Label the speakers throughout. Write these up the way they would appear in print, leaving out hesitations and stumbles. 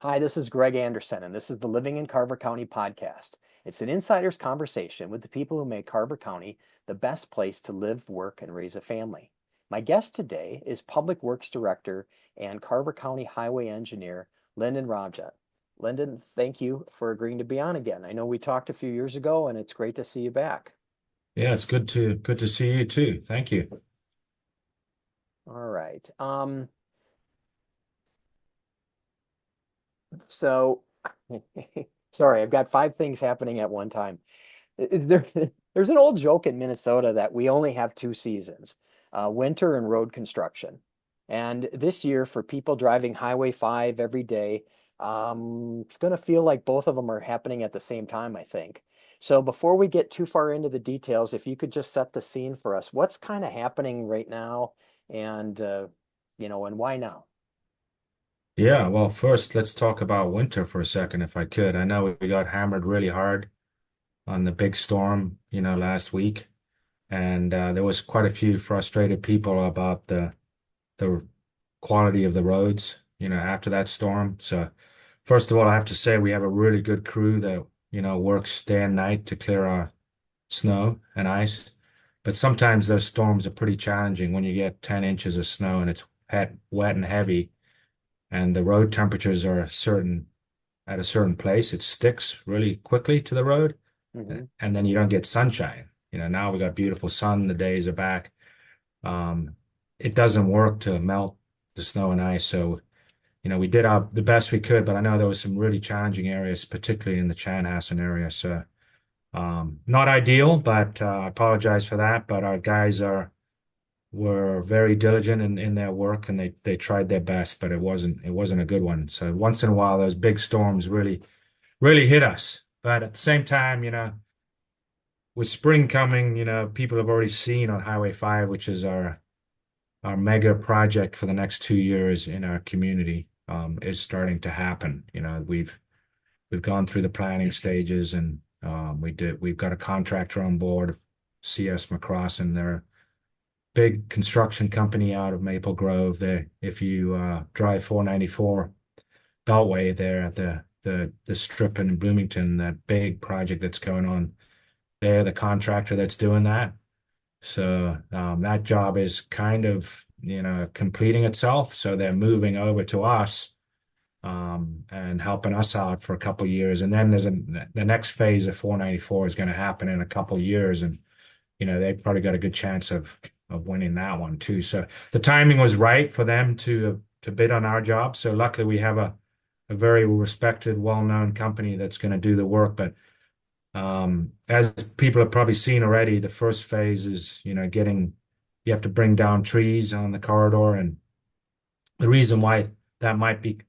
Speaker 1: Hi, this is Greg Anderson, and this is the Living in Carver County podcast. It's an insider's conversation with the people who make Carver County the best place to live, work, and raise a family. My guest today is Public Works Director and Carver County Highway Engineer Lyndon Robjent. Lyndon, thank you for agreeing to be on again. I know we talked a few years ago, and it's great to see you back.
Speaker 2: Yeah, it's good to see you too. Thank you.
Speaker 1: All right. So, sorry, I've got five things happening at one time. There, there's an old joke in Minnesota that we only have two seasons, winter and road construction. And this year, for people driving Highway 5 every day, it's going to feel like both of them are happening at the same time, I think. So before we get too far into the details, if you could just set the scene for us, what's kind of happening right now and, and why now?
Speaker 2: Yeah, well, first let's talk about winter for a second, if I could. I know we got hammered really hard on the big storm, last week, and there was quite a few frustrated people about the quality of the roads, after that storm. So, first of all, I have to say we have a really good crew that, works day and night to clear our snow and ice. But sometimes those storms are pretty challenging when you get 10 inches of snow and it's wet and heavy, and the road temperatures are at a certain place. It sticks really quickly to the road,
Speaker 1: Hmm.
Speaker 2: and then you don't get sunshine. Now we got beautiful sun, the days are back. Um, it doesn't work to melt the snow and ice. So, we did the best we could, but I know there was some really challenging areas, particularly in the Chanhassen area. So, not ideal, but I apologize for that. But our guys were very diligent in their work, and they tried their best, but it wasn't a good one. So once in a while, those big storms really hit us. But at the same time, with spring coming, people have already seen on Highway 5, which is our mega project for the next 2 years in our community, is starting to happen. We've gone through the planning stages, and we've got a contractor on board, CS McCross, and they're big construction company out of Maple Grove. There, if you drive 494 Beltway there at the strip in Bloomington, that big project that's going on, they're the contractor that's doing that. So that job is kind of completing itself. So they're moving over to us, and helping us out for a couple of years, and then the next phase of 494 is going to happen in a couple of years, and they've probably got a good chance of winning that one too. So the timing was right for them to bid on our job. So luckily we have a very respected, well-known company that's going to do the work. But as people have probably seen already, the first phase is, you have to bring down trees on the corridor. And the reason why that might be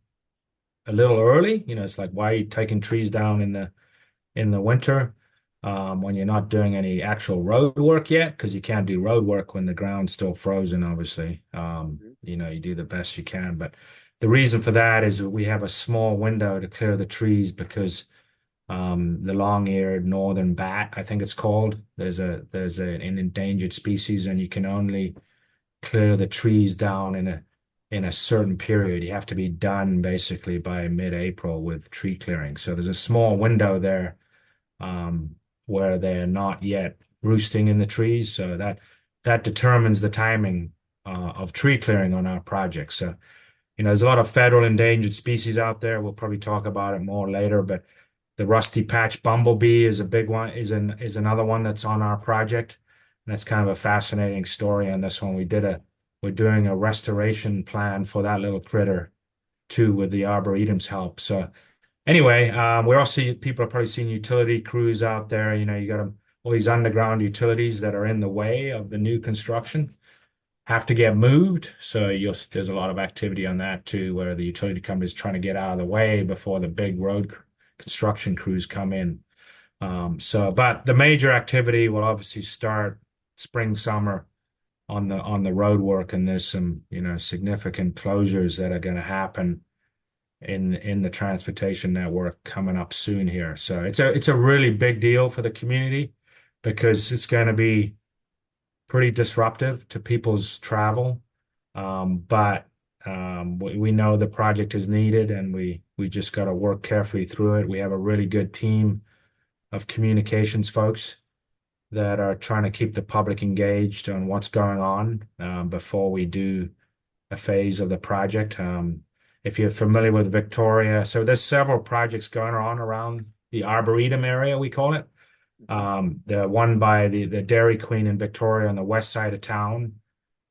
Speaker 2: a little early, it's like, why are you taking trees down in the winter, when you're not doing any actual road work yet? Because you can't do road work when the ground's still frozen, obviously. You do the best you can. But the reason for that is that we have a small window to clear the trees because the long-eared northern bat, I think it's called, there's an endangered species, and you can only clear the trees down in a certain period. You have to be done basically by mid-April with tree clearing. So there's a small window there, where they're not yet roosting in the trees. So that determines the timing of tree clearing on our project. So, there's a lot of federal endangered species out there. We'll probably talk about it more later, but the rusty patch bumblebee is a big one, is another one that's on our project. And that's kind of a fascinating story on this one. We're doing a restoration plan for that little critter too, with the Arboretum's help. So anyway, we're also, people are probably seeing utility crews out there. You got all these underground utilities that are in the way of the new construction have to get moved. So there's a lot of activity on that too, where the utility company is trying to get out of the way before the big road construction crews come in. But the major activity will obviously start spring, summer on the road work, and there's some, significant closures that are going to happen in the transportation network coming up soon here. So it's a really big deal for the community because it's going to be pretty disruptive to people's travel. But We know the project is needed, and we just got to work carefully through it. We have a really good team of communications folks that are trying to keep the public engaged on what's going on before we do a phase of the project. If you're familiar with Victoria, so there's several projects going on around the Arboretum area, we call it. The one by the Dairy Queen in Victoria on the west side of town.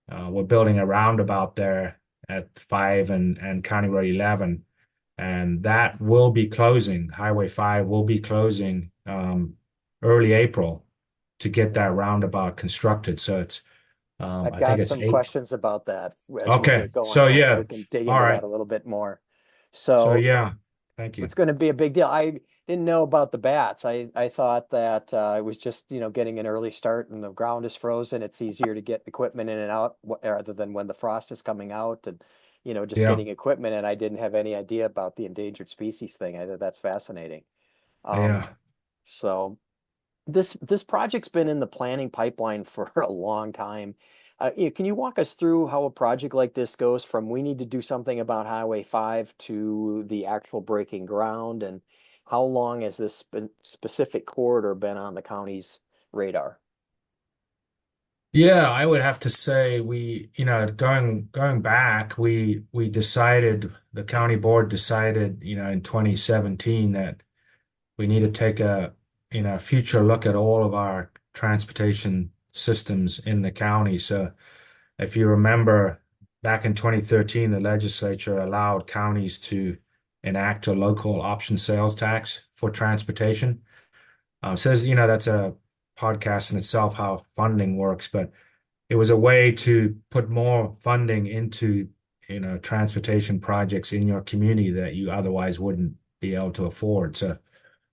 Speaker 2: We're building a roundabout there at 5 and County Road 11, and that will be closing. Highway 5 will be closing early April to get that roundabout constructed. So it's
Speaker 1: I've
Speaker 2: I think
Speaker 1: got
Speaker 2: it's
Speaker 1: some
Speaker 2: eight.
Speaker 1: questions about that as we
Speaker 2: Okay,
Speaker 1: get going.
Speaker 2: so
Speaker 1: Hopefully
Speaker 2: yeah,
Speaker 1: we can dig
Speaker 2: all
Speaker 1: into that
Speaker 2: right.
Speaker 1: a little bit more.
Speaker 2: So
Speaker 1: So
Speaker 2: yeah, thank you.
Speaker 1: it's going to be a big deal. I didn't know about the bats. I thought that it was just, getting an early start and the ground is frozen. It's easier to get equipment in and out rather than when the frost is coming out and, just
Speaker 2: Yeah,
Speaker 1: getting equipment. And I didn't have any idea about the endangered species thing. I thought that's fascinating. Um,
Speaker 2: yeah.
Speaker 1: so this project's been in the planning pipeline for a long time. Can you walk us through how a project like this goes from we need to do something about Highway 5 to the actual breaking ground, and how long has this specific corridor been on the county's radar?
Speaker 2: Yeah, I would have to say going back, we decided, the county board decided, in 2017 that we need to take a, future look at all of our transportation systems in the county. So if you remember, back in 2013, the legislature allowed counties to enact a local option sales tax for transportation. Says, that's a podcast in itself, how funding works, but it was a way to put more funding into, transportation projects in your community that you otherwise wouldn't be able to afford. So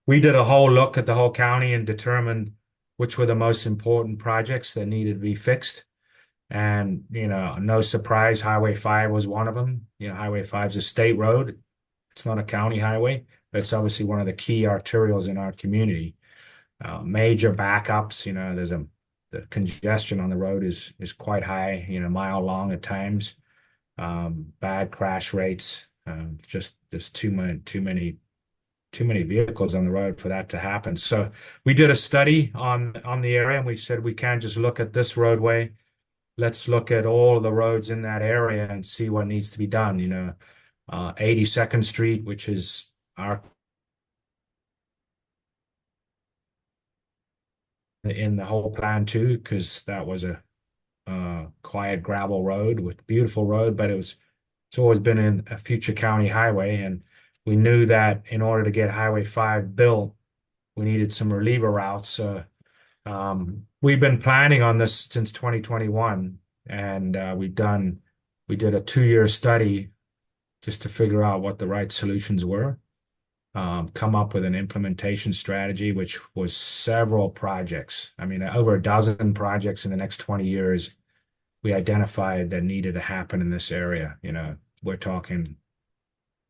Speaker 2: we did a whole look at the whole county and determined which were the most important projects that needed to be fixed. And, no surprise, Highway 5 was one of them. Highway 5 is a state road. It's not a county highway, but it's obviously one of the key arterials in our community. Major backups, the congestion on the road is quite high, mile long at times. Bad crash rates. Just there's too many vehicles on the road for that to happen. So we did a study on the area, and we said we can't just look at this roadway. Let's look at all the roads in that area and see what needs to be done. 82nd Street, which is our in the whole plan too, because that was a quiet gravel road with beautiful road, but it's always been in a future county highway, and we knew that in order to get Highway 5 built, we needed some reliever routes. We've been planning on this since 2021, and we did a 2-year study just to figure out what the right solutions were. Come up with an implementation strategy, which was several projects. I mean, over a dozen projects in the next 20 years we identified that needed to happen in this area. We're talking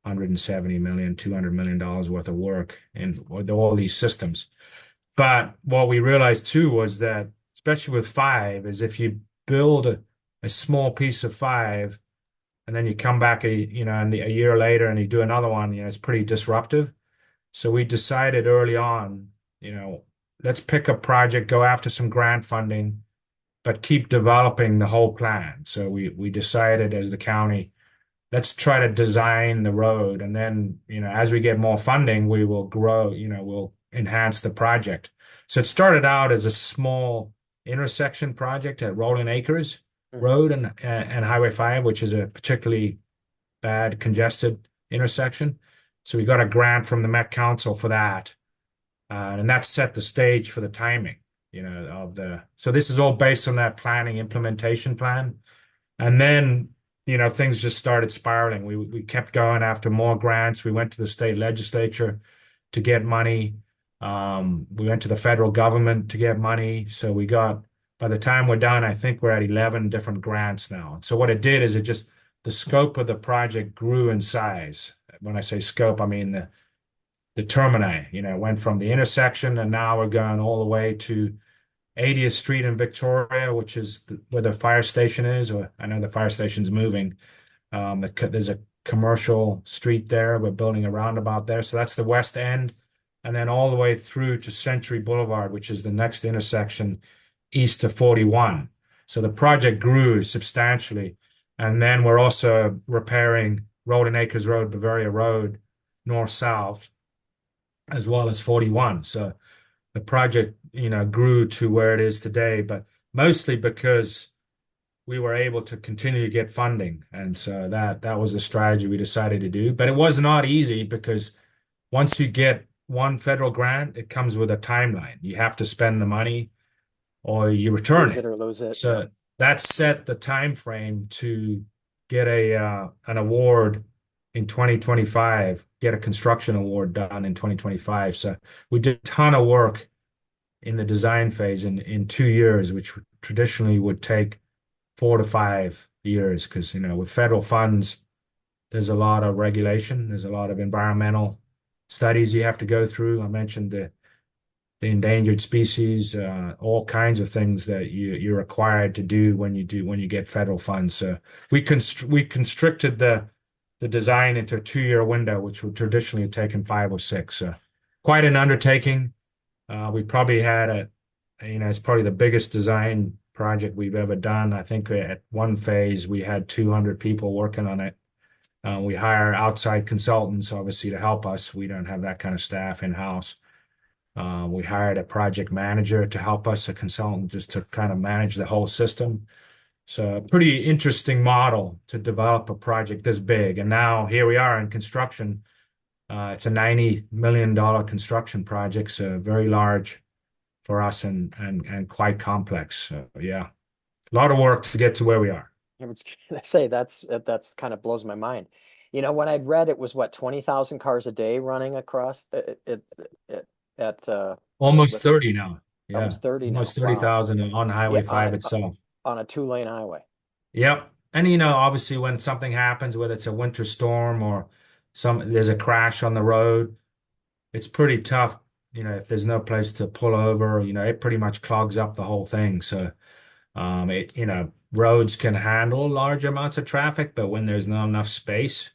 Speaker 2: 170 million, $200 million worth of work in with all these systems. But what we realized too was that, especially with 5, is if you build a small piece of 5 and then you come back and a year later and you do another one, it's pretty disruptive. So we decided early on, let's pick a project, go after some grant funding, but keep developing the whole plan. So we decided as the county, let's try to design the road, and then, as we get more funding, we will grow, we'll enhance the project. So it started out as a small intersection project at Rolling Acres
Speaker 1: Mhm.
Speaker 2: Road and Highway 5, which is a particularly bad congested intersection. So we got a grant from the Met Council for that. And that set the stage for the timing, so this is all based on that planning implementation plan. And then, things just started spiraling. We kept going after more grants. We went to the state legislature to get money. We went to the federal government to get money. So by the time we're done, I think we're at 11 different grants now. So what it did is the scope of the project grew in size. When I say scope, I mean the termini, went from the intersection, and now we're going all the way to 80th Street in Victoria, which is where the fire station is, or I know the fire station's moving. There's a commercial street there. We're building a roundabout there. So that's the west end. And then all the way through to Century Boulevard, which is the next intersection east of 41. So the project grew substantially. And then we're also repairing Road and Acres Road, Bavaria Road, north-south, as well as 41. So the project, grew to where it is today, but mostly because we were able to continue to get funding. And so that was the strategy we decided to do. But it was not easy because once you get one federal grant, it comes with a timeline. You have to spend the money or you return
Speaker 1: Use it
Speaker 2: it.
Speaker 1: or lose it.
Speaker 2: So that set the time frame to get an award in 2025, get a construction award done in 2025. So we did a ton of work in the design phase in 2 years, which traditionally would take 4 to 5 years, because with federal funds, there's a lot of regulation, there's a lot of environmental studies you have to go through. I mentioned the endangered species, all kinds of things that you're required to do when you get federal funds. So we constricted the design into a 2-year window, which would traditionally have taken 5 or 6. So quite an undertaking. We probably had it's probably the biggest design project we've ever done. I think at one phase we had 200 people working on it. We hire outside consultants, obviously, to help us. We don't have that kind of staff in-house. We hired a project manager to help us, a consultant, just to kind of manage the whole system. So a pretty interesting model to develop a project this big. And now here we are in construction. It's a $90 million construction project, so very large for us and quite complex. So yeah, a lot of work to get to where we are.
Speaker 1: I was gonna say that's kind of blows my mind. When I'd read it was what 20,000 cars a day running across at
Speaker 2: Almost 30 now. Yeah,
Speaker 1: almost 30 now.
Speaker 2: almost
Speaker 1: Wow.
Speaker 2: 30,000 on Highway 5 itself.
Speaker 1: On a 2-lane highway.
Speaker 2: Yep. And obviously when something happens, whether it's a winter storm or there's a crash on the road, it's pretty tough. If there's no place to pull over, it pretty much clogs up the whole thing. So, roads can handle large amounts of traffic, but when there's not enough space,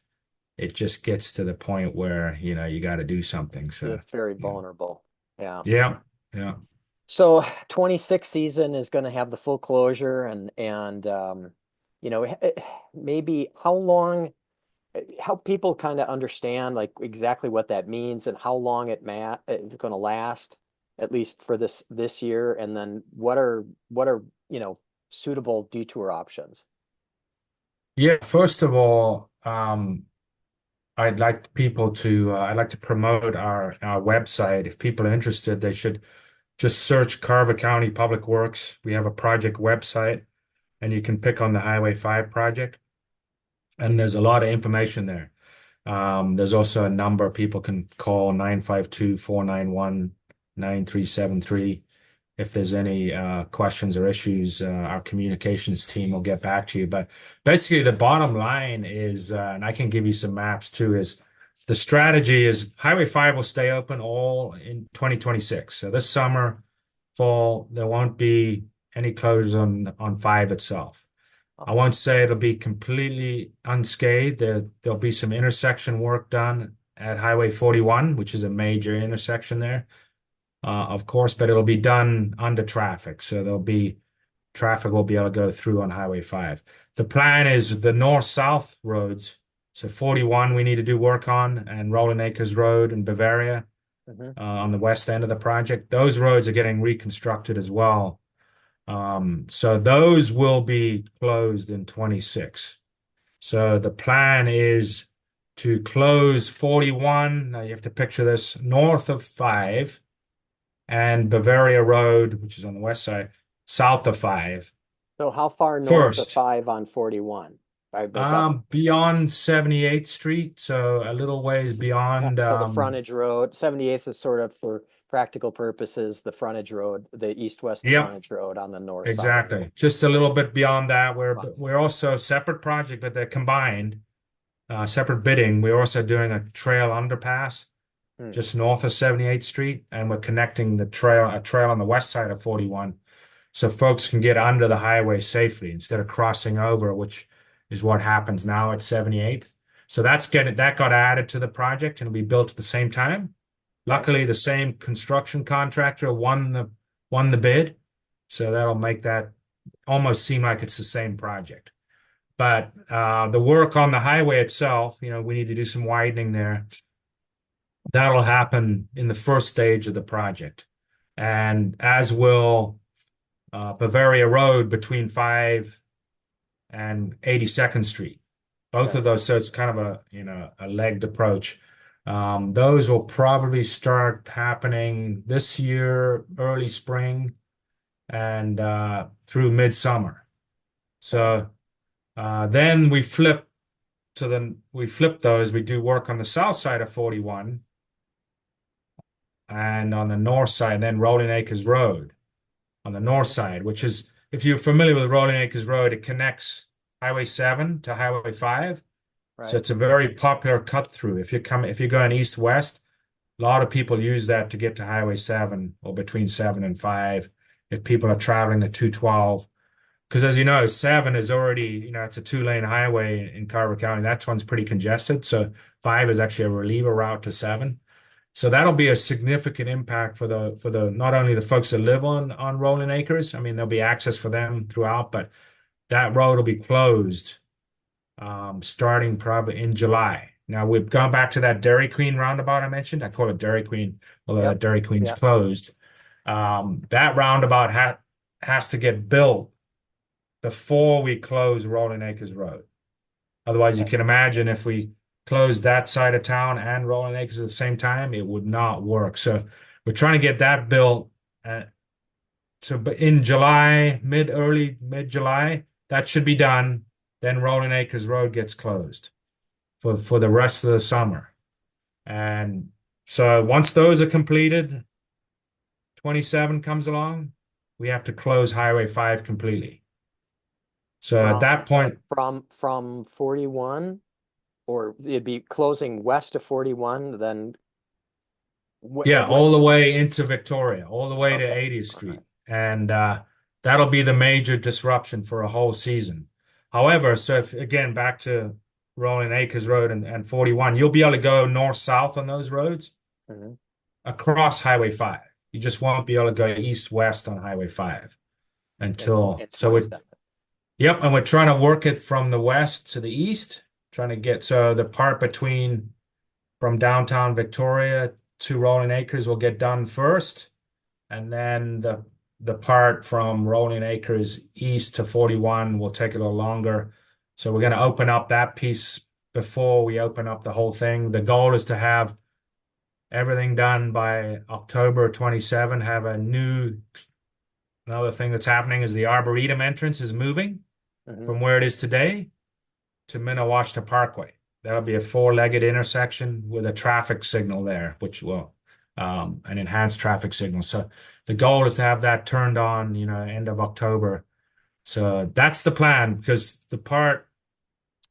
Speaker 2: it just gets to the point where, you got to do something. So
Speaker 1: It's very vulnerable. Yeah.
Speaker 2: Yeah. Yeah.
Speaker 1: So 26 season is going to have the full closure and maybe how people kind of understand like exactly what that means and how long it's going to last, at least for this year, and then what are suitable detour options.
Speaker 2: Yeah. First of all, I'd like to promote our website. If people are interested, they should just search Carver County Public Works. We have a project website, and you can pick on the Highway 5 project. And there's a lot of information there. There's also a number people can call, 952-491-9373. If there's any questions or issues, our communications team will get back to you. But basically, the bottom line is, and I can give you some maps too, is the strategy is Highway 5 will stay open all in 2026. So this summer, fall, there won't be any closures on 5 itself. I won't say it'll be completely unscathed. There'll be some intersection work done at Highway 41, which is a major intersection there, of course, but it'll be done under traffic. So traffic will be able to go through on Highway 5. The plan is the north-south roads. So 41 we need to do work on, and Rolling Acres Road and Bavaria on the west end of the project. Those roads are getting reconstructed as well. So those will be closed in 26. So the plan is to close 41. Now you have to picture this north of 5 and Bavaria Road, which is on the west side, south of 5.
Speaker 1: So how far north of 5 on 41?
Speaker 2: Beyond 78th Street, so a little ways beyond.
Speaker 1: So the frontage road, 78th is sort of, for practical purposes, the frontage road, the east-west frontage road on the north side.
Speaker 2: Exactly. Just a little bit beyond that. We're also a separate project, but they're combined, separate bidding. We're also doing a trail underpass just north of 78th Street, and we're connecting a trail on the west side of 41, so folks can get under the highway safely instead of crossing over, which is what happens now at 78th. So that got added to the project and we built at the same time.
Speaker 1: Okay.
Speaker 2: Luckily, the same construction contractor won the bid, so that'll make that almost seem like it's the same project. But the work on the highway itself, we need to do some widening there. That'll happen in the first stage of the project, and as will Bavaria Road between 5 and 82nd Street. Both
Speaker 1: Okay.
Speaker 2: of those, so it's kind of a legged approach. Those will probably start happening this year, early spring, and through midsummer. So then we flip those. We do work on the south side of 41 and on the north side, then Rolling Acres Road on the north side, which is, if you're familiar with Rolling Acres Road, it connects Highway 7 to Highway 5. So
Speaker 1: Right.
Speaker 2: it's a very popular cut through. If you're going east-west, a lot of people use that to get to Highway 7 or between 7 and 5 if people are traveling the 212. Because as you know, 7 is already, it's a 2-lane highway in Carver County. That one's pretty congested. So 5 is actually a reliever route to 7. So that'll be a significant impact for the not only the folks that live on Rolling Acres. I mean, there'll be access for them throughout, but that road will be closed starting probably in July. Now we've gone back to that Dairy Queen roundabout I mentioned. I call it Dairy Queen, although that
Speaker 1: Yep.
Speaker 2: Dairy Queen's
Speaker 1: Yeah.
Speaker 2: closed. That roundabout has to get built before we close Rolling Acres Road. Otherwise, you
Speaker 1: Okay.
Speaker 2: can imagine if we close that side of town and Rolling Acres at the same time, it would not work. So we're trying to get that built in July, mid-July. That should be done. Then Rolling Acres Road gets closed for the rest of the summer. And so once those are completed, 27 comes along, we have to close Highway 5 completely. So at that point,
Speaker 1: From 41, or it'd be closing west of 41, then
Speaker 2: yeah,
Speaker 1: what?
Speaker 2: all the way into Victoria, all the way to
Speaker 1: Okay.
Speaker 2: 80th
Speaker 1: All right.
Speaker 2: Street. And that'll be the major disruption for a whole season. However, so if again, back to Rolling Acres Road and 41, you'll be able to go north-south on those roads
Speaker 1: Mhm.
Speaker 2: across Highway 5. You just won't be able to go east-west on Highway 5 until,
Speaker 1: It's
Speaker 2: so
Speaker 1: 27.
Speaker 2: yep, and we're trying to work it from the west to the east, trying to get, so the part from downtown Victoria to Rolling Acres will get done first, and then the part from Rolling Acres east to 41 will take a little longer. So we're going to open up that piece before we open up the whole thing. The goal is to have everything done by October 27. Another thing that's happening is the Arboretum entrance is moving
Speaker 1: Mhm.
Speaker 2: from where it is today to Minnewashta Parkway. That'll be a 4-legged intersection with a traffic signal there, which will an enhanced traffic signal. So the goal is to have that turned on, end of October. So that's the plan, because the part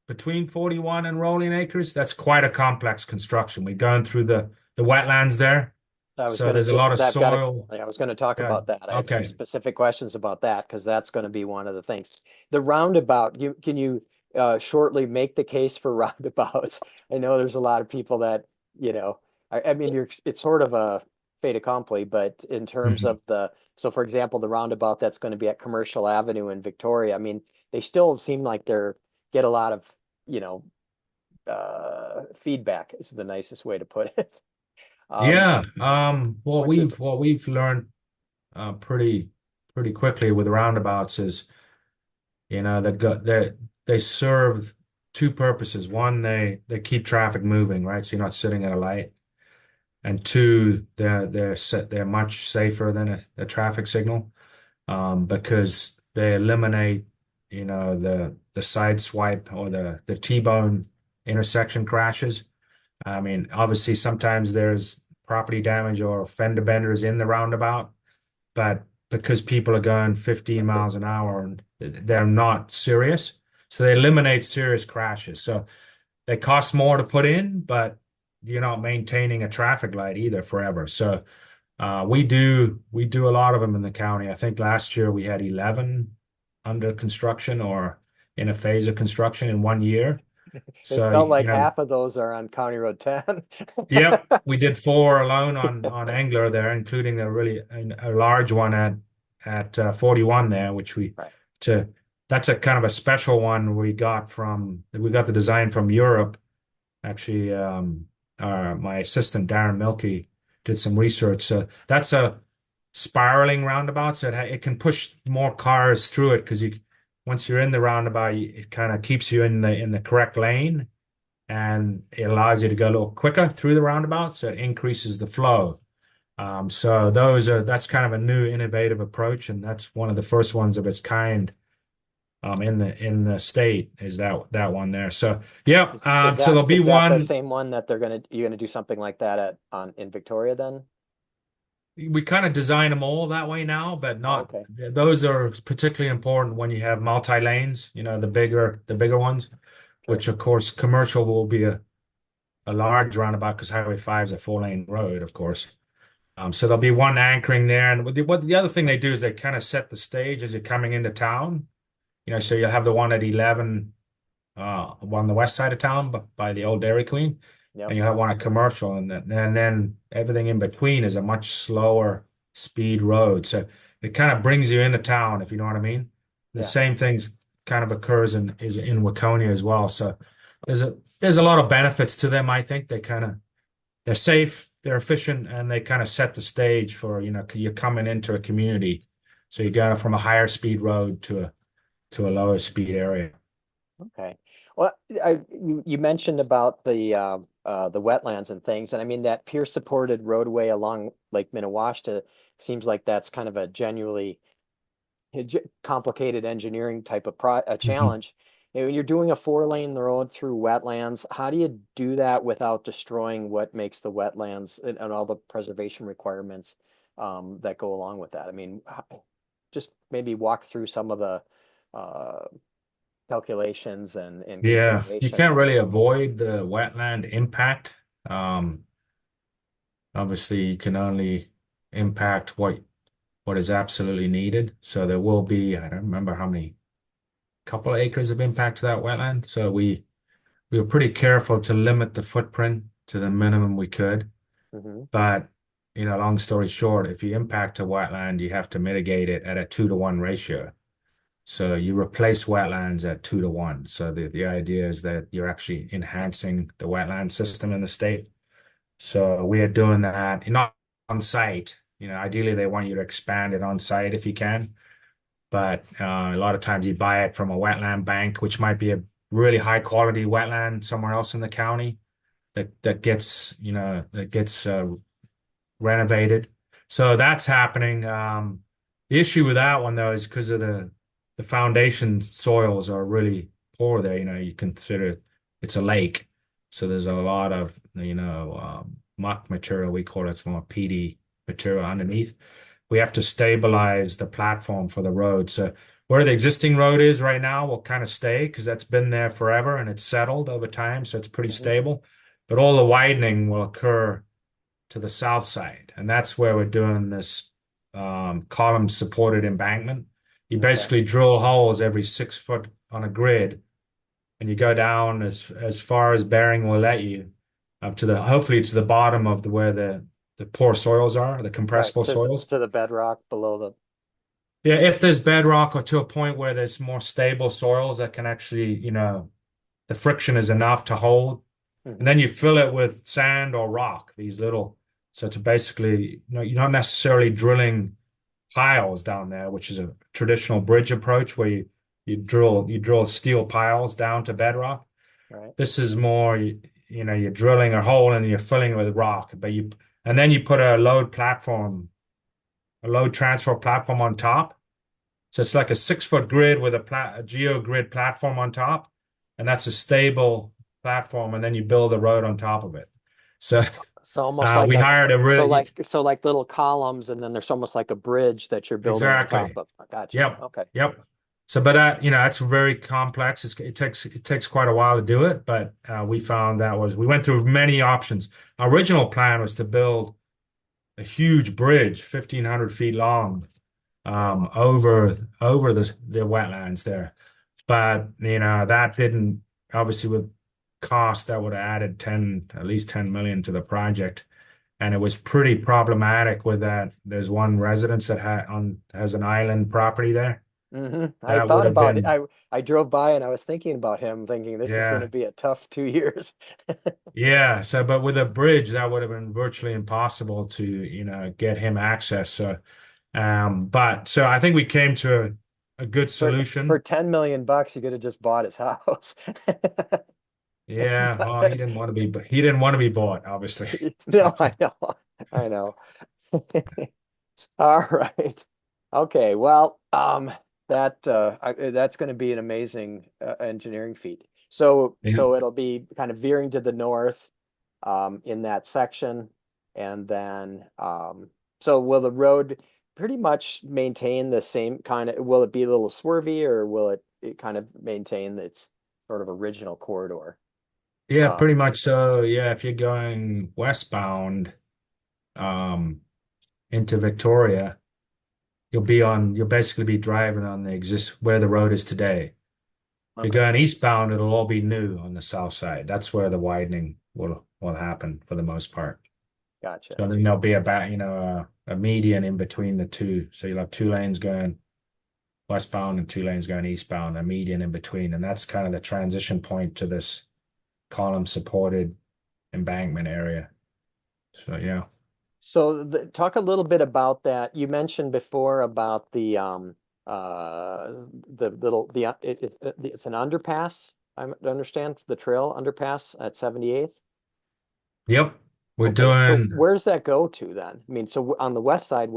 Speaker 2: between 41 and Rolling Acres, that's quite a complex construction. We're going through the wetlands there.
Speaker 1: I was
Speaker 2: So
Speaker 1: going to
Speaker 2: there's a lot of
Speaker 1: I've got
Speaker 2: soil.
Speaker 1: I was going to talk
Speaker 2: Yeah.
Speaker 1: about that. I had some
Speaker 2: Okay.
Speaker 1: specific questions about that because that's going to be one of the things. The roundabout, can you shortly make the case for roundabouts? I know there's a lot of people that, I mean, it's sort of a fait accompli, but in terms
Speaker 2: Mhm.
Speaker 1: of so for example, the roundabout that's going to be at Commercial Avenue in Victoria, I mean, they still seem like get a lot of, you know, feedback is the nicest way to put it. Um,
Speaker 2: Yeah. What
Speaker 1: what's your
Speaker 2: we've learned pretty quickly with roundabouts is, they serve two purposes. One, they keep traffic moving, right? So you're not sitting at a light. And two, they're much safer than a traffic signal, because they eliminate, the side swipe or the T-bone intersection crashes. I mean, obviously sometimes there's property damage or fender benders in the roundabout, but because people are going 15 miles an hour and they're not serious, so they eliminate serious crashes. So they cost more to put in, but you're not maintaining a traffic light either forever. So we do a lot of them in the county. I think last year we had 11 under construction or in a phase of construction in 1 year.
Speaker 1: It
Speaker 2: So,
Speaker 1: felt like half of those are on County Road 10.
Speaker 2: yep, we did four alone on Angler there, including a large one at 41 there, which
Speaker 1: Right.
Speaker 2: to that's a kind of a special one we got the design from Europe. Actually, my assistant Darren Milkey did some research. So that's a spiraling roundabout, so it can push more cars through it because once you're in the roundabout, it kind of keeps you in the correct lane, and it allows you to go a little quicker through the roundabout, so it increases the flow. So that's kind of a new innovative approach, and that's one of the first ones of its kind in the state is that one there. So yeah,
Speaker 1: Is
Speaker 2: so
Speaker 1: that
Speaker 2: there'll be
Speaker 1: the
Speaker 2: one.
Speaker 1: same one that you're gonna do something like that in Victoria then?
Speaker 2: We kind of design them all that way now, but
Speaker 1: Oh,
Speaker 2: not
Speaker 1: okay.
Speaker 2: those are particularly important when you have multi lanes, the bigger ones,
Speaker 1: Sure.
Speaker 2: which of course commercial will be a large roundabout because Highway 5 is a 4-lane road, of course. So there'll be one anchoring there, and what the other thing they do is they kind of set the stage as you're coming into town. So you'll have the one at 11 on the west side of town, but by the old Dairy Queen,
Speaker 1: Yep.
Speaker 2: and you have one at commercial, and then everything in between is a much slower speed road. So it kind of brings you into town, if you know what I mean. The
Speaker 1: Yeah.
Speaker 2: same things kind of occurs in Waconia as well. So there's a lot of benefits to them. I think they're safe, they're efficient, and they kind of set the stage for you're coming into a community. So you go from a higher speed road to a lower speed area.
Speaker 1: Okay. Well, you mentioned about the wetlands and things, and I mean that peer supported roadway along Lake Minnewashta seems like that's kind of a genuinely complicated engineering type of
Speaker 2: Mhm.
Speaker 1: challenge. When you're doing a 4-lane road through wetlands, how do you do that without destroying what makes the wetlands and all the preservation requirements that go along with that? I mean, just maybe walk through some of the uh, calculations and
Speaker 2: Yeah, you
Speaker 1: considerations
Speaker 2: can't
Speaker 1: when
Speaker 2: really
Speaker 1: doing this.
Speaker 2: avoid the wetland impact. Um, Obviously, you can only impact what is absolutely needed. So there will be, I don't remember how many, couple of acres of impact to that wetland. So we were pretty careful to limit the footprint to the minimum we could.
Speaker 1: Hmm.
Speaker 2: But, long story short, if you impact a wetland, you have to mitigate it at a 2-to-1 ratio. So you replace wetlands at 2-to-1. So the idea is that you're actually enhancing the wetland system in the state. So we are doing that not on site. Ideally they want you to expand it on site if you can. But a lot of times you buy it from a wetland bank, which might be a really high quality wetland somewhere else in the county that gets renovated. So that's happening. The issue with that one though is because of the foundation soils are really poor there. You consider it's a lake, so there's a lot of muck material. We call it more peaty material underneath. We have to stabilize the platform for the road. So where the existing road is right now will kind of stay because that's been there forever and it's settled over time, so it's pretty
Speaker 1: Hmm.
Speaker 2: stable. But all the widening will occur to the south side. And that's where we're doing this column supported embankment. You
Speaker 1: Okay.
Speaker 2: basically drill holes every 6 foot on a grid, and you go down as far as bearing will let you up to hopefully to the bottom of where the poor soils are, the
Speaker 1: Right.
Speaker 2: compressible soils.
Speaker 1: To the bedrock below the.
Speaker 2: Yeah, if there's bedrock or to a point where there's more stable soils that can actually, the friction is enough to hold. And
Speaker 1: Mhm.
Speaker 2: then you fill it with sand or rock, so to basically, you're not necessarily drilling piles down there, which is a traditional bridge approach where you drill steel piles down to bedrock.
Speaker 1: Right.
Speaker 2: This is more, you're drilling a hole and you're filling it with rock, and then you put a load transfer platform on top. So it's like a 6 foot grid with a geogrid platform on top, and that's a stable platform, and then you build a road on top of it. So
Speaker 1: So almost like
Speaker 2: we
Speaker 1: a
Speaker 2: hired a really
Speaker 1: so like little columns, and then there's almost like a bridge that you're building on top
Speaker 2: exactly.
Speaker 1: of. Gotcha.
Speaker 2: Yep,
Speaker 1: Okay.
Speaker 2: yep. So, but that's very complex. It takes quite a while to do it, but we found we went through many options. Our original plan was to build a huge bridge, 1,500 feet long, over the wetlands there. But that didn't obviously with cost that would have added 10 at least 10 million to the project. And it was pretty problematic with that. There's one residence that has an island property there.
Speaker 1: I
Speaker 2: That would
Speaker 1: thought
Speaker 2: have
Speaker 1: about it.
Speaker 2: been
Speaker 1: I drove by and I was thinking about him, thinking this is going to
Speaker 2: yeah.
Speaker 1: be a tough 2 years.
Speaker 2: Yeah, so but with a bridge that would have been virtually impossible to, get him access. So but so I think we came to a good
Speaker 1: For
Speaker 2: solution.
Speaker 1: 10 million bucks, you could have just bought his house.
Speaker 2: Yeah, well,
Speaker 1: But
Speaker 2: he didn't want to be bought, obviously.
Speaker 1: no, I know. I know. All right. Okay. Well, that's going to be an amazing engineering feat. So,
Speaker 2: Yeah.
Speaker 1: so it'll be kind of veering to the north, in that section, and then, so will the road pretty much maintain the same kind of? Will it be a little swervy, or will it kind of maintain its sort of original corridor?
Speaker 2: Yeah,
Speaker 1: Um,
Speaker 2: pretty much so. Yeah, if you're going westbound um into Victoria, you'll basically be driving on the exist where the road is today. If you're
Speaker 1: okay,
Speaker 2: going eastbound, it'll all be new on the south side. That's where the widening will happen for the most part.
Speaker 1: gotcha.
Speaker 2: So then there'll be about, a median in between the two. So you'll have two lanes going westbound and two lanes going eastbound, a median in between. And that's kind of the transition point to this column supported embankment area. So yeah.
Speaker 1: So talk a little bit about that. You mentioned before about the little it's an underpass. I understand the trail underpass at 78th.
Speaker 2: Yep. We're
Speaker 1: Okay, so
Speaker 2: doing,
Speaker 1: where does that go to then? I mean, so on the west side,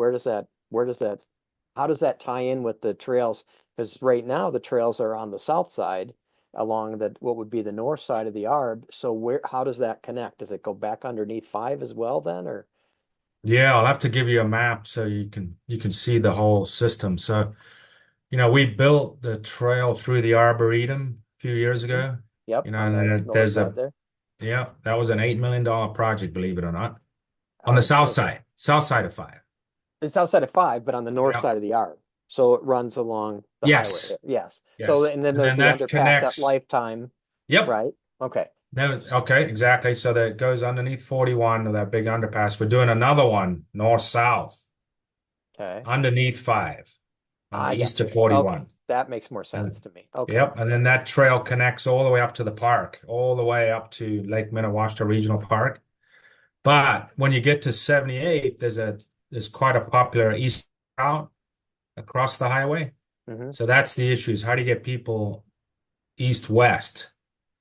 Speaker 1: how does that tie in with the trails? Because right now the trails are on the south side along what would be the north side of the Arb. So how does that connect? Does it go back underneath 5 as well then, or?
Speaker 2: yeah, I'll have to give you a map so you can see the whole system. So, we built the trail through the Arboretum a few years
Speaker 1: Mhm.
Speaker 2: ago.
Speaker 1: Yep, on
Speaker 2: And
Speaker 1: the
Speaker 2: then
Speaker 1: north
Speaker 2: there's
Speaker 1: side there.
Speaker 2: yeah, that was an $8 million project, believe it or not. On
Speaker 1: All
Speaker 2: the
Speaker 1: right, so
Speaker 2: south side of five.
Speaker 1: it's outside of 5, but on the north
Speaker 2: Yeah.
Speaker 1: side of the Arb. So it runs along the highway.
Speaker 2: Yes.
Speaker 1: Yes. So
Speaker 2: Yes.
Speaker 1: and then
Speaker 2: And
Speaker 1: there's
Speaker 2: then
Speaker 1: the
Speaker 2: that
Speaker 1: underpass at
Speaker 2: connects.
Speaker 1: Lifetime,
Speaker 2: Yep.
Speaker 1: right? Okay.
Speaker 2: No, okay, exactly. So that goes underneath 41 with that big underpass. We're doing another one north south
Speaker 1: Okay.
Speaker 2: underneath five on the
Speaker 1: I
Speaker 2: east
Speaker 1: got
Speaker 2: of
Speaker 1: you. Okay.
Speaker 2: 41.
Speaker 1: That makes more
Speaker 2: And
Speaker 1: sense to me. Okay.
Speaker 2: yep, and then that trail connects all the way up to the park, all the way up to Lake Minnewashta Regional Park. But when you get to 78, there's quite a popular east route across the highway.
Speaker 1: Hmm.
Speaker 2: So that's the issue is how do you get people east-west?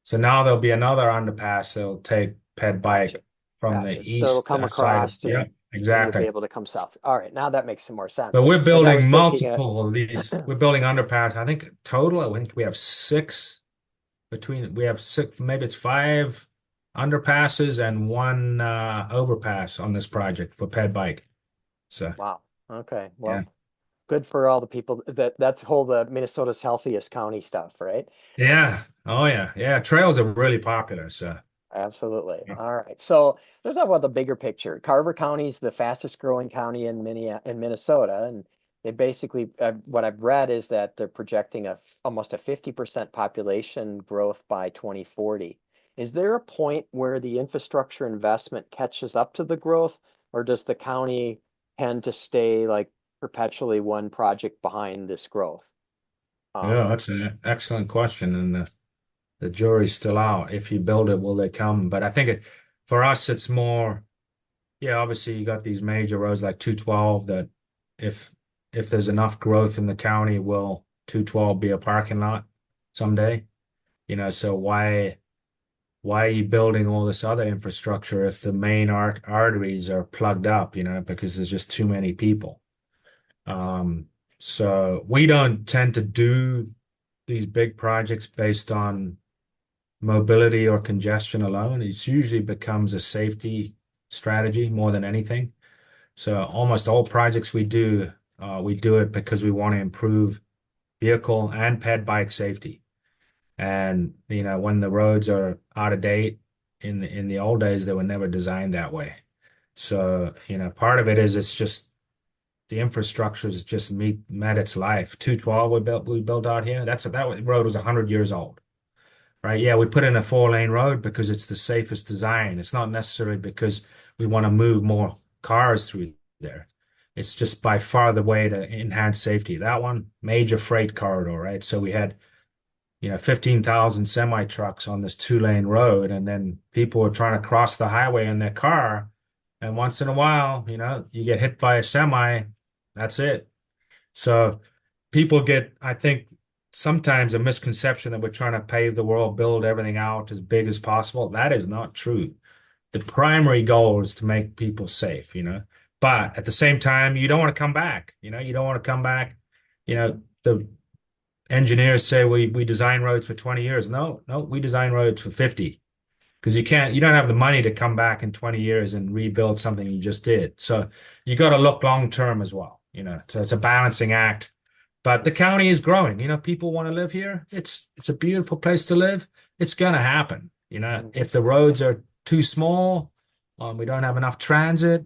Speaker 2: So now there'll be another underpass that'll take ped
Speaker 1: Gotcha.
Speaker 2: bike from the
Speaker 1: Gotcha. So it'll
Speaker 2: east
Speaker 1: come
Speaker 2: side of,
Speaker 1: across
Speaker 2: yeah,
Speaker 1: and you'll be
Speaker 2: exactly.
Speaker 1: able to come south. All right. Now that makes some more sense.
Speaker 2: But we're
Speaker 1: Because I
Speaker 2: building
Speaker 1: was thinking
Speaker 2: multiple of these. We're building underpass. I think total, I think we have we have six, maybe it's five underpasses and one overpass on this project for ped bike. So
Speaker 1: wow. Okay.
Speaker 2: yeah.
Speaker 1: Well, good for all the people that's whole the Minnesota's healthiest county stuff, right?
Speaker 2: Yeah. Oh yeah. Yeah. Trails are really popular. So
Speaker 1: Absolutely. All right. So let's talk about the bigger picture. Carver County is the fastest growing county in Minnesota, and they basically what I've read is that they're projecting almost a 50% population growth by 2040. Is there a point where the infrastructure investment catches up to the growth, or does the county tend to stay like perpetually one project behind this growth?
Speaker 2: yeah,
Speaker 1: Um,
Speaker 2: that's an excellent question. And the jury's still out. If you build it, will they come? But I think for us, it's more, yeah, obviously you got these major roads like 212 that if if there's enough growth in the county, will 212 be a parking lot someday? So why are you building all this other infrastructure if the main arteries are plugged up, because there's just too many people. Um, so we don't tend to do these big projects based on mobility or congestion alone. It usually becomes a safety strategy more than anything. So almost all projects we do it because we want to improve vehicle and ped bike safety. And when the roads are out of date, in the old days, they were never designed that way. So part of it is it's just the infrastructure has just met its life. 212 we built out here. That road was 100 years old, right? Yeah, we put in a 4-lane road because it's the safest design. It's not necessarily because we want to move more cars through there. It's just by far the way to enhance safety. That one, major freight corridor, right? So we had 15,000 semi trucks on this 2-lane road, and then people were trying to cross the highway in their car. And once in a while, you get hit by a semi, that's it. So people get, I think, sometimes a misconception that we're trying to pave the world, build everything out as big as possible. That is not true. The primary goal is to make people safe, but at the same time, you don't want to come back, you don't want to come back. The engineers say we design roads for 20 years. No, no, we design roads for 50 because you don't have the money to come back in 20 years and rebuild something you just did. So you got to look long term as well, so it's a balancing act. But the county is growing, people want to live here. It's a beautiful place to live. It's going to happen. If the roads are too small, we don't have enough transit,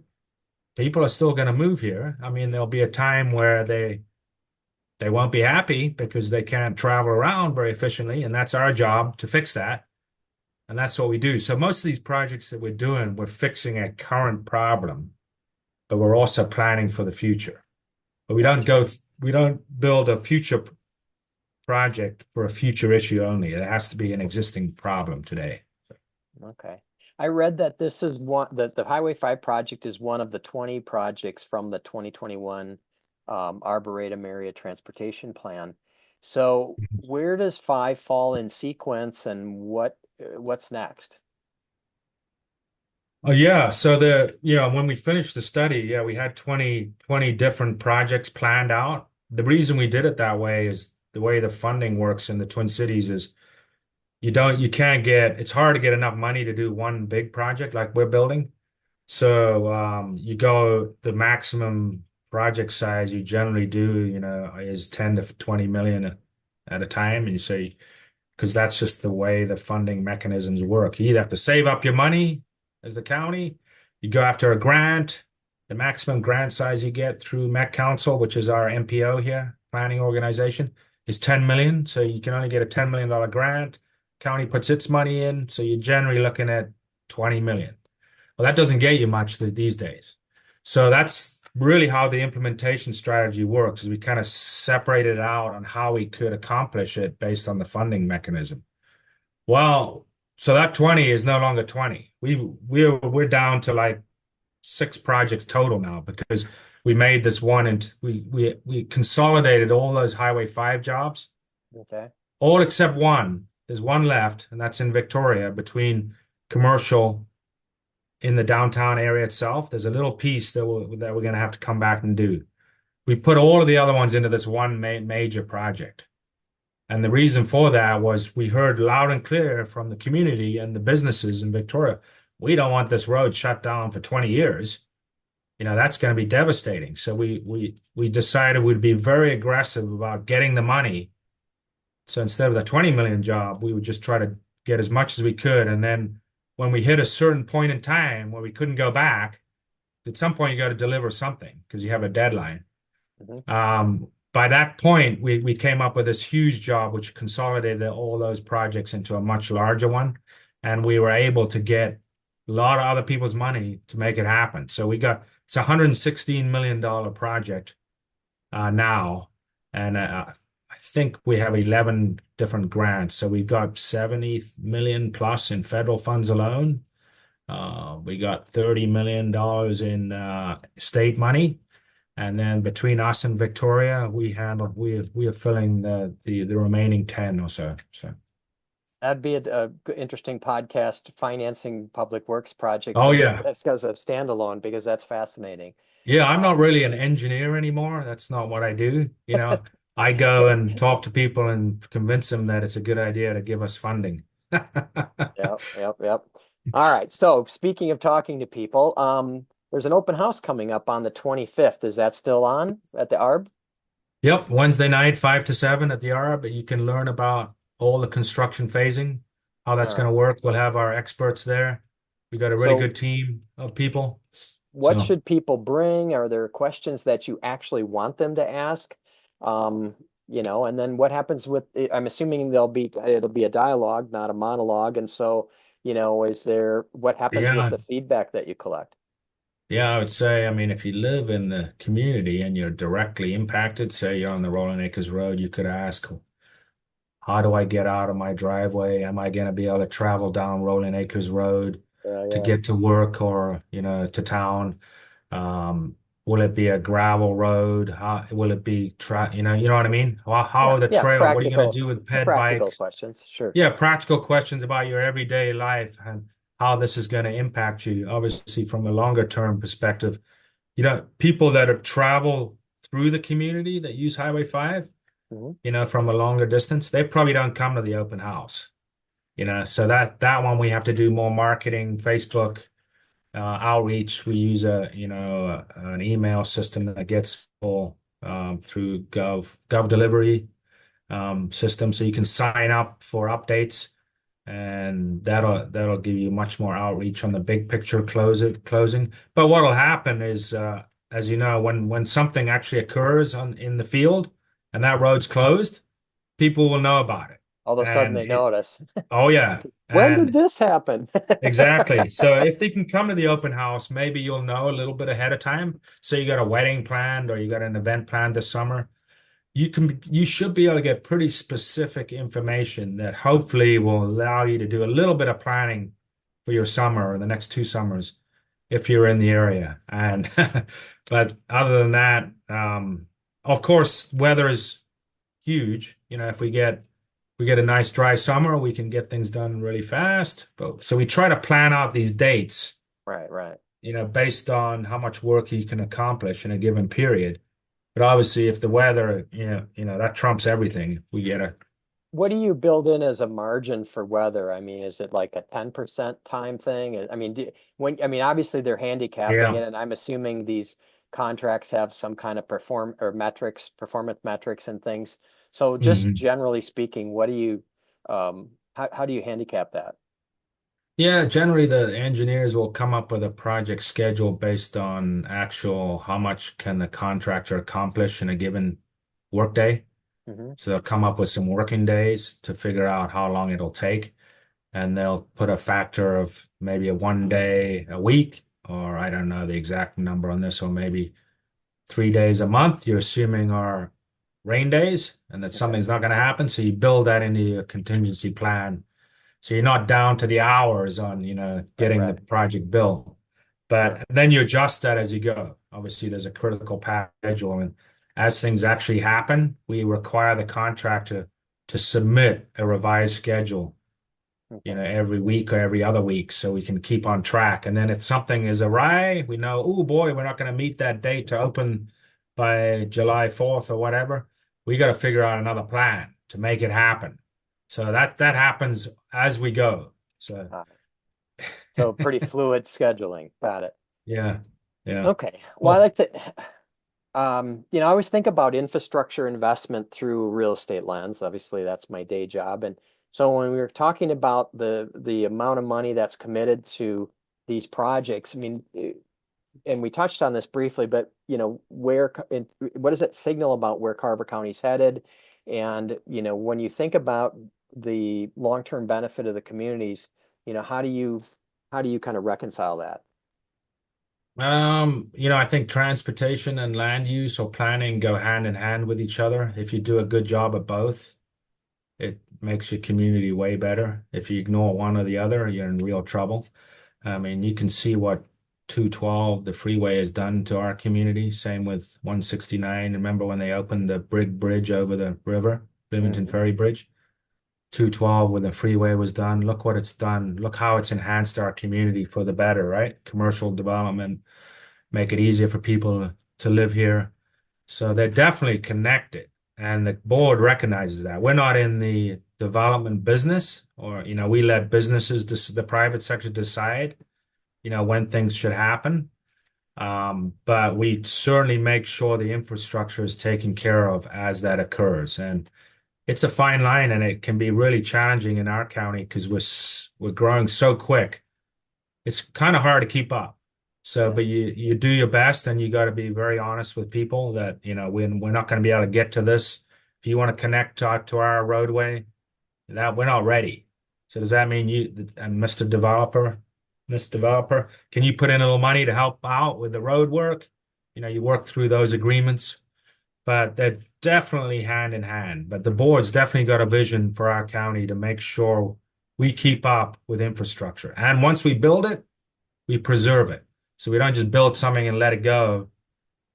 Speaker 2: people are still going to move here. I mean, there'll be a time where they won't be happy because they can't travel around very efficiently, and that's our job to fix that. And that's what we do. So most of these projects that we're doing, we're fixing a current problem, but we're also planning for the future. But we don't build a future project for a future issue only. It has to be an existing problem today.
Speaker 1: Okay. I read that this is the Highway 5 project is one of the 20 projects from the 2021 Arboretum Area Transportation Plan. So where does 5 fall in sequence, and what's next?
Speaker 2: Oh yeah. So when we finished the study, yeah, we had 20 different projects planned out. The reason we did it that way is the way the funding works in the Twin Cities is it's hard to get enough money to do one big project like we're building. So the maximum project size you generally do, is 10 to 20 million at a time. And you say, because that's just the way the funding mechanisms work. You either have to save up your money as the county, you go after a grant. The maximum grant size you get through Met Council, which is our MPO here, planning organization, is 10 million. So you can only get a $10 million grant. County puts its money in, so you're generally looking at 20 million. Well, that doesn't get you much these days. So that's really how the implementation strategy works, is we kind of separated out on how we could accomplish it based on the funding mechanism. Well, so that 20 is no longer 20. We're down to like 6 projects total now because we made this one and we consolidated all those Highway 5 jobs.
Speaker 1: Okay.
Speaker 2: All except one. There's one left, and that's in Victoria between commercial in the downtown area itself. There's a little piece that we're going to have to come back and do. We put all of the other ones into this one major project. And the reason for that was we heard loud and clear from the community and the businesses in Victoria, we don't want this road shut down for 20 years. That's going to be devastating. So we decided we'd be very aggressive about getting the money. So instead of the 20 million job, we would just try to get as much as we could. And then when we hit a certain point in time where we couldn't go back, at some point you got to deliver something because you have a deadline. By that point, we came up with this huge job, which consolidated all those projects into a much larger one. And we were able to get a lot of other people's money to make it happen. So it's a $116 million project now. And I think we have 11 different grants. So we got 70 million plus in federal funds alone. We got $30 million in state money. And then between us and Victoria, we are filling the remaining 10 or so. So
Speaker 1: that'd be a interesting podcast, financing public works projects.
Speaker 2: Oh yeah.
Speaker 1: That's as a standalone, because that's fascinating.
Speaker 2: Yeah, I'm not really an engineer anymore. That's not what I do. I go and talk to people and convince them that it's a good idea to give us funding.
Speaker 1: Yep. All right. So speaking of talking to people, there's an open house coming up on the 25th. Is that still on at the Arb?
Speaker 2: Yep, Wednesday night, 5 to 7 at the Arb. You can learn about all the construction phasing, how that's going to work. We'll have our experts there. We got a really good team of people.
Speaker 1: what
Speaker 2: So
Speaker 1: should people bring? Are there questions that you actually want them to ask? Um, and then what happens with, I'm assuming it'll be a dialogue, not a monologue. And so, what happens with
Speaker 2: yeah,
Speaker 1: the feedback that you collect?
Speaker 2: yeah, I would say, I mean, if you live in the community and you're directly impacted, say you're on the Rolling Acres Road, you could ask, how do I get out of my driveway? Am I going to be able to travel down Rolling Acres Road to
Speaker 1: Yeah.
Speaker 2: get to work or, to town? Um, will it be a gravel road? How will it be you know what I mean? How
Speaker 1: Yeah.
Speaker 2: are the
Speaker 1: Yeah.
Speaker 2: trail? What are you going to do with ped
Speaker 1: Practical
Speaker 2: bikes?
Speaker 1: questions. Sure.
Speaker 2: Yeah, practical questions about your everyday life and how this is going to impact you. Obviously, from a longer term perspective, people that have traveled through the community that use Highway 5,
Speaker 1: Mhm.
Speaker 2: from a longer distance, they probably don't come to the open house. So that one we have to do more marketing, Facebook outreach. We use an email system that gets people through Gov delivery system, so you can sign up for updates, and that'll give you much more outreach on the big picture closing. But what'll happen is, as you know, when something actually occurs in the field and that road's closed, people will know about it.
Speaker 1: All of a sudden
Speaker 2: And
Speaker 1: they notice.
Speaker 2: oh yeah,
Speaker 1: When did
Speaker 2: and
Speaker 1: this happen?
Speaker 2: exactly. So if they can come to the open house, maybe you'll know a little bit ahead of time. So you got a wedding planned or you got an event planned this summer. You should be able to get pretty specific information that hopefully will allow you to do a little bit of planning for your summer or the next 2 summers if you're in the area. And but other than that, of course, weather is huge. If we get a nice dry summer, we can get things done really fast. But so we try to plan out these dates,
Speaker 1: Right, right.
Speaker 2: based on how much work you can accomplish in a given period. But obviously, if the weather, that trumps everything. If we get a,
Speaker 1: What do you build in as a margin for weather? I mean, is it like a 10% time thing? I mean, obviously they're handicapping
Speaker 2: yeah,
Speaker 1: it, and I'm assuming these contracts have some kind of performance metrics and things. So just
Speaker 2: hmm
Speaker 1: generally speaking, how do you handicap that?
Speaker 2: yeah. Generally, the engineers will come up with a project schedule based on actual how much can the contractor accomplish in a given workday.
Speaker 1: Hmm.
Speaker 2: So they'll come up with some working days to figure out how long it'll take. And they'll put a factor of maybe a 1 day a week, or I don't know the exact number on this, or maybe 3 days a month. You're assuming are rain days and that
Speaker 1: Okay.
Speaker 2: something's not going to happen. So you build that into your contingency plan. So you're not down to the hours on,
Speaker 1: Right,
Speaker 2: getting the
Speaker 1: right.
Speaker 2: project built.
Speaker 1: Sure.
Speaker 2: But then you adjust that as you go. Obviously, there's a critical path schedule. And as things actually happen, we require the contractor to submit a revised schedule,
Speaker 1: Okay.
Speaker 2: every week or every other week so we can keep on track. And then if something is awry, we know, oh boy, we're not going to meet that date to open by July 4th or whatever. We got to figure out another plan to make it happen. So that happens as we go. So
Speaker 1: Uh, so pretty fluid scheduling. Got it.
Speaker 2: yeah, yeah.
Speaker 1: Okay. Well, I
Speaker 2: Well,
Speaker 1: like to, I always think about infrastructure investment through real estate lens. Obviously, that's my day job. And so when we were talking about the amount of money that's committed to these projects, I mean, and we touched on this briefly, but what does it signal about where Carver County's headed? And when you think about the long-term benefit of the communities, how do you kind of reconcile that?
Speaker 2: I think transportation and land use or planning go hand in hand with each other. If you do a good job of both, it makes your community way better. If you ignore one or the other, you're in real trouble. I mean, you can see what 212, the freeway, has done to our community. Same with 169. Remember when they opened the big bridge over the river, Bloomington
Speaker 1: Mhm.
Speaker 2: Ferry Bridge? 212, when the freeway was done, look what it's done. Look how it's enhanced our community for the better, right? Commercial development, make it easier for people to live here. So they're definitely connected, and the board recognizes that. We're not in the development business, or we let businesses, the private sector, decide, when things should happen. But we certainly make sure the infrastructure is taken care of as that occurs. And it's a fine line, and it can be really challenging in our county because we're growing so quick. It's kind of hard to keep up. So,
Speaker 1: Yeah,
Speaker 2: but you do your best, and you got to be very honest with people that, we're not going to be able to get to this. If you want to connect to our roadway, that we're not ready. So does that mean you, and Mr. Developer, can you put in a little money to help out with the road work? You work through those agreements, but they're definitely hand in hand. But the board's definitely got a vision for our county to make sure we keep up with infrastructure. And once we build it, we preserve it. So we don't just build something and let it go.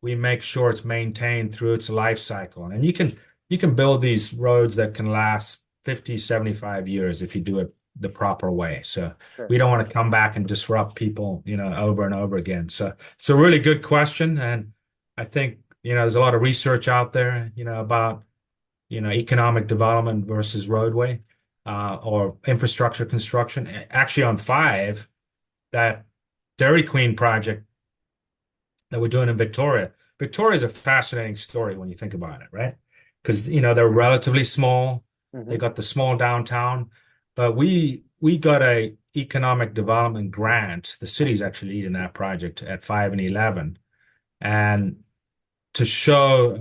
Speaker 2: We make sure it's maintained through its life cycle. And you can build these roads that can last 50, 75 years if you do it the proper way. So
Speaker 1: sure.
Speaker 2: we don't want to come back and disrupt people, over and over again. So it's a really good question. And I think, there's a lot of research out there, about, economic development versus roadway, or infrastructure construction. Actually, on five, that Dairy Queen project that we're doing in Victoria. Victoria is a fascinating story when you think about it, right? Because they're relatively small. They
Speaker 1: Hmm.
Speaker 2: got the small downtown, but we got a economic development grant. The city's actually leading that project at 5 and 11, and to show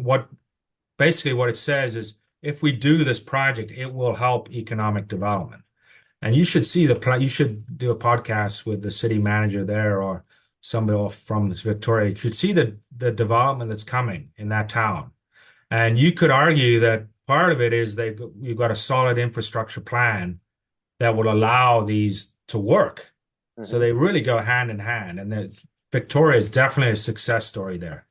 Speaker 2: basically what it says is if we do this project, it will help economic development. And you should see you should do a podcast with the city manager there or somebody from Victoria. You should see the development that's coming in that town. And you could argue that part of it is you've got a solid infrastructure plan that will allow these to work. So
Speaker 1: Hmm.
Speaker 2: they really go hand in hand. And Victoria is definitely a success story there.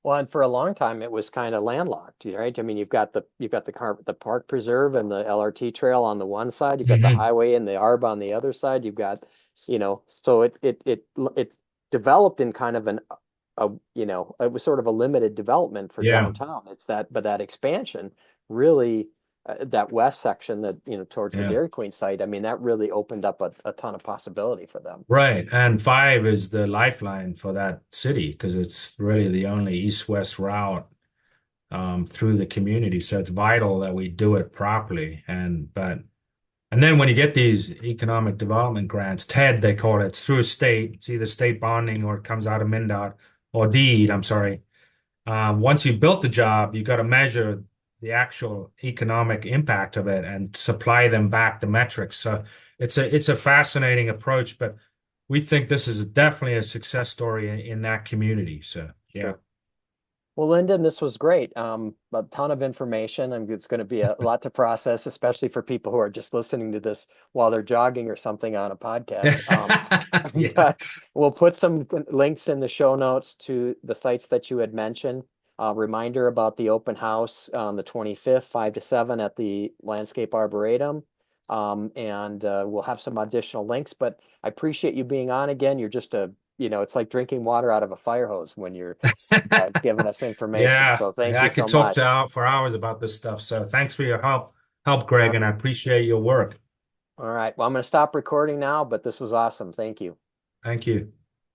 Speaker 1: Well, and for a long time it was kind of landlocked, right? I mean, the park preserve and the LRT trail on the one side, you've got the
Speaker 2: Hmm.
Speaker 1: highway and the Arb on the other side. You've got, so it developed in kind of it was sort of a limited development for
Speaker 2: Yeah,
Speaker 1: downtown. But that expansion really, that west section that, towards the
Speaker 2: yeah.
Speaker 1: Dairy Queen site, I mean, that really opened up a ton of possibility for them.
Speaker 2: Right. And five is the lifeline for that city because it's really the only east-west route through the community. So it's vital that we do it properly. And then when you get these economic development grants, TED they call it, it's through a state. It's either state bonding or it comes out of MnDOT or deed. I'm sorry. Once you built the job, you got to measure the actual economic impact of it and supply them back the metrics. So it's a fascinating approach, but we think this is definitely a success story in that community. So yeah.
Speaker 1: Sure. Well, Lyndon, this was great. A ton of information. It's going to be a lot to process, especially for people who are just listening to this while they're jogging or something on a podcast.
Speaker 2: Yeah.
Speaker 1: But we'll put some links in the show notes to the sites that you had mentioned. Reminder about the open house on the 25th, 5 to 7 at the Landscape Arboretum. And we'll have some additional links, but I appreciate you being on again. You're just it's like drinking water out of a fire hose when you're giving us information.
Speaker 2: Yeah.
Speaker 1: So thank
Speaker 2: Yeah.
Speaker 1: you
Speaker 2: I could
Speaker 1: so
Speaker 2: talk
Speaker 1: much.
Speaker 2: for hours about this stuff. So thanks for your help, Greg,
Speaker 1: Uh,
Speaker 2: and I appreciate your work.
Speaker 1: all right. Well, I'm going to stop recording now, but this was awesome. Thank you.
Speaker 2: Thank you.